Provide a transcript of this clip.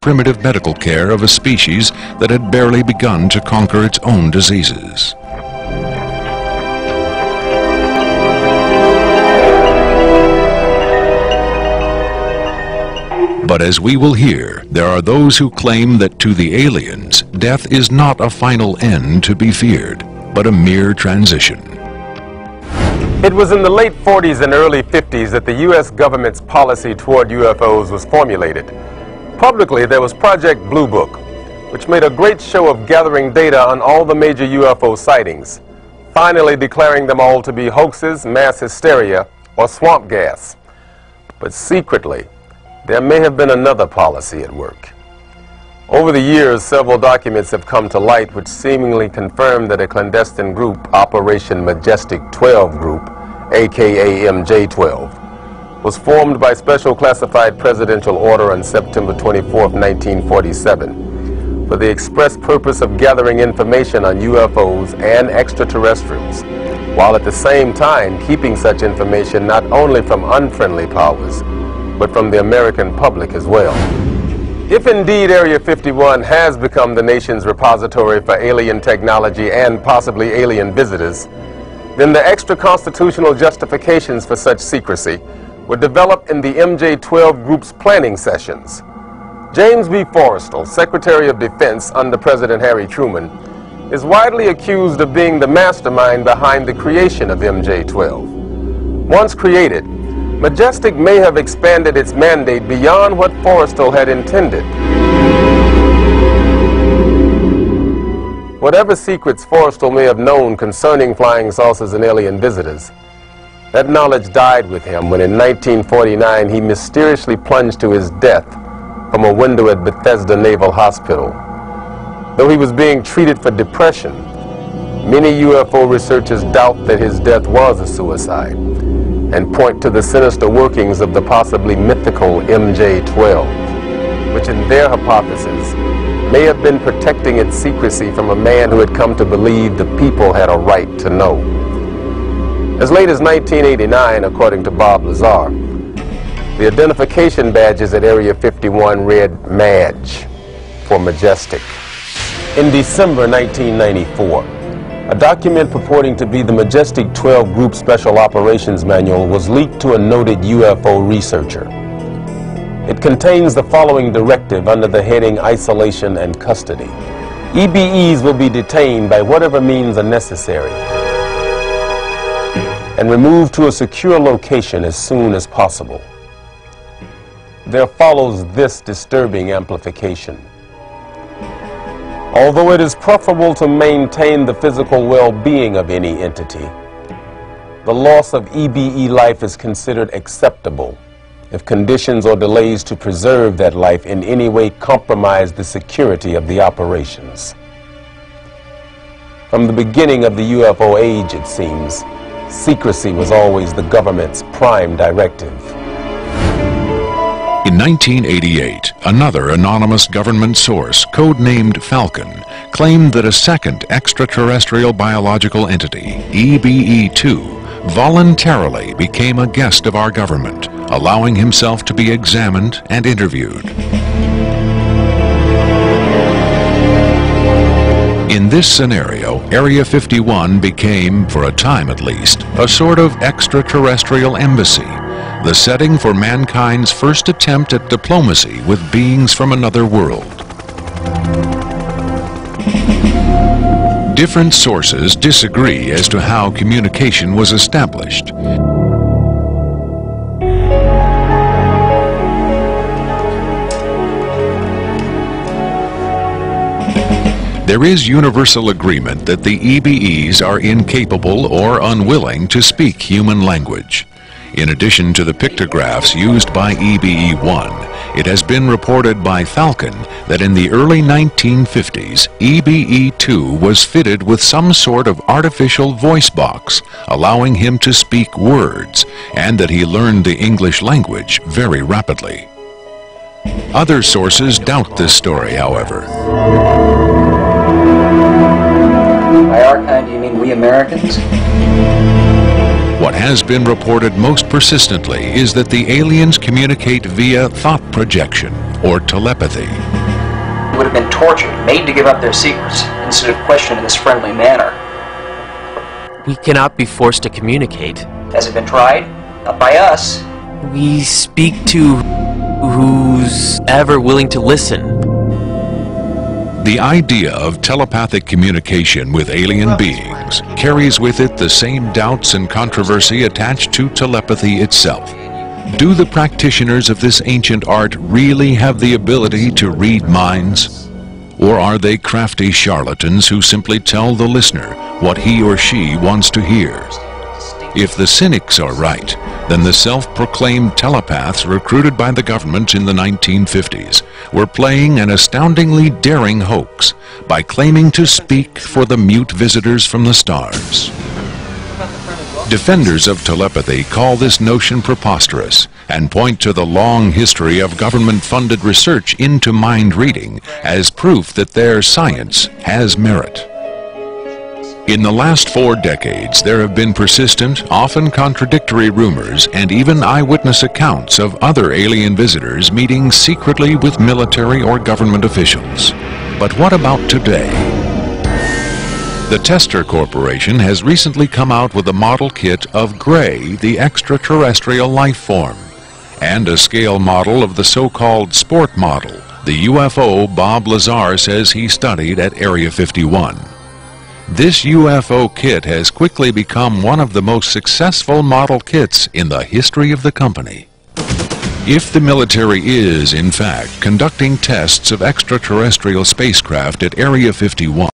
primitive medical care of a species that had barely begun to conquer its own diseases. But as we will hear, there are those who claim that to the aliens, death is not a final end to be feared, but a mere transition. It was in the late 40s and early 50s that the U.S. government's policy toward UFOs was formulated. Publicly, there was Project Blue Book, which made a great show of gathering data on all the major UFO sightings, finally declaring them all to be hoaxes, mass hysteria, or swamp gas. But secretly, there may have been another policy at work. Over the years, several documents have come to light which seemingly confirm that a clandestine group, Operation Majestic 12 Group, aka MJ-12, was formed by special classified presidential order on September 24, 1947, for the express purpose of gathering information on UFOs and extraterrestrials, while at the same time keeping such information not only from unfriendly powers, but from the American public as well. If indeed Area 51 has become the nation's repository for alien technology and possibly alien visitors, then the extra-constitutional justifications for such secrecy were developed in the MJ-12 Group's planning sessions. James B. Forrestal, Secretary of Defense under President Harry Truman, is widely accused of being the mastermind behind the creation of MJ-12. Once created, Majestic may have expanded its mandate beyond what Forrestal had intended. Whatever secrets Forrestal may have known concerning flying saucers and alien visitors, that knowledge died with him when in 1949 he mysteriously plunged to his death from a window at Bethesda Naval Hospital. Though he was being treated for depression, many UFO researchers doubt that his death was a suicide, and point to the sinister workings of the possibly mythical MJ-12, which in their hypothesis may have been protecting its secrecy from a man who had come to believe the people had a right to know. As late as 1989, according to Bob Lazar, the identification badges at Area 51 read MADGE for Majestic. In December 1994, a document purporting to be the Majestic 12 Group Special Operations Manual was leaked to a noted UFO researcher. It contains the following directive under the heading Isolation and Custody. EBEs will be detained by whatever means are necessary and removed to a secure location as soon as possible. There follows this disturbing amplification. Although it is preferable to maintain the physical well-being of any entity, the loss of EBE life is considered acceptable if conditions or delays to preserve that life in any way compromise the security of the operations. From the beginning of the UFO age, it seems, secrecy was always the government's prime directive. In 1988, another anonymous government source, codenamed Falcon, claimed that a second extraterrestrial biological entity, EBE-2, voluntarily became a guest of our government, allowing himself to be examined and interviewed. In this scenario, Area 51 became, for a time at least, a sort of extraterrestrial embassy, the setting for mankind's first attempt at diplomacy with beings from another world. Different sources disagree as to how communication was established. There is universal agreement that the EBEs are incapable or unwilling to speak human language. In addition to the pictographs used by EBE-1, it has been reported by Falcon that in the early 1950s, EBE-2 was fitted with some sort of artificial voice box, allowing him to speak words, and that he learned the English language very rapidly. Other sources doubt this story, however. By our kind, do you mean we Americans? What has been reported most persistently is that the aliens communicate via thought projection or telepathy. would have been tortured, made to give up their secrets, instead of questioned in this friendly manner. We cannot be forced to communicate. Has it been tried? Not by us. We speak to who's ever willing to listen. The idea of telepathic communication with alien beings carries with it the same doubts and controversy attached to telepathy itself. Do the practitioners of this ancient art really have the ability to read minds? Or are they crafty charlatans who simply tell the listener what he or she wants to hear? If the cynics are right, then the self-proclaimed telepaths recruited by the government in the 1950s were playing an astoundingly daring hoax by claiming to speak for the mute visitors from the stars. Defenders of telepathy call this notion preposterous and point to the long history of government-funded research into mind reading as proof that their science has merit. In the last 4 decades, there have been persistent, often contradictory rumors and even eyewitness accounts of other alien visitors meeting secretly with military or government officials. But what about today? The Tester Corporation has recently come out with a model kit of Gray, the extraterrestrial life form, and a scale model of the so-called sport model, the UFO Bob Lazar says he studied at Area 51. This UFO kit has quickly become one of the most successful model kits in the history of the company. If the military is, in fact, conducting tests of extraterrestrial spacecraft at Area 51,